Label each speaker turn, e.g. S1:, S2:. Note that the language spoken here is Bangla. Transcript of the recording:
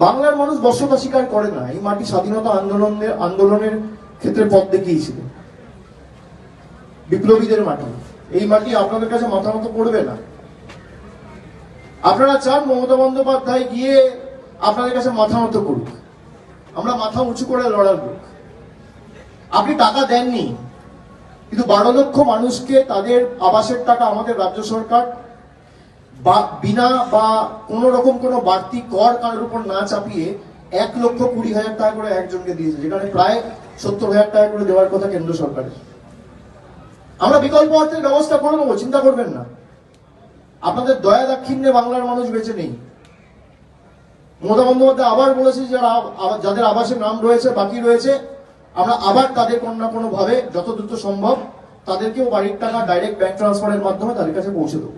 S1: বাংলার মানুষ বর্ষতা স্বীকার করে না। এই মাটি স্বাধীনতা আন্দোলনের ক্ষেত্রে পথ দেখিয়েছিল, বিপ্লবীদের মাটি। এই মাটি আপনাদের কাছে মাথা মতো পড়বে না। আপনারা চান মমতা বন্দ্যোপাধ্যায় গিয়ে আপনাদের কাছে মাথা মতো করুক, আমরা মাথা উঁচু করে লড়াবো। আপনি টাকা দেননি, কিন্তু 12 লক্ষ মানুষকে তাদের আবাসের টাকা আমাদের রাজ্য সরকার বিনা বা কোন রকম কোনো বাড়তি কর কারোর উপর না চাপিয়ে 1,20,000 টাকা করে একজনকে দিয়েছে, যেখানে প্রায় 70,000 টাকা করে দেওয়ার কথা কেন্দ্র সরকারের। আমরা বিকল্প অর্থের ব্যবস্থা করে নেবো, চিন্তা করবেন না। আপনাদের দয়া দাক্ষিণ্যে বাংলার মানুষ বেঁচে নেই। মমতা বন্দ্যোপাধ্যায় আবার বলেছে যাদের আবাসের নাম রয়েছে, বাকি রয়েছে, আমরা আবার তাদের কোনো না কোনো ভাবে যত দ্রুত সম্ভব তাদেরকেও বাড়ির টাকা ডাইরেক্ট ব্যাংক ট্রান্সফারের মাধ্যমে তাদের কাছে পৌঁছে দেবো।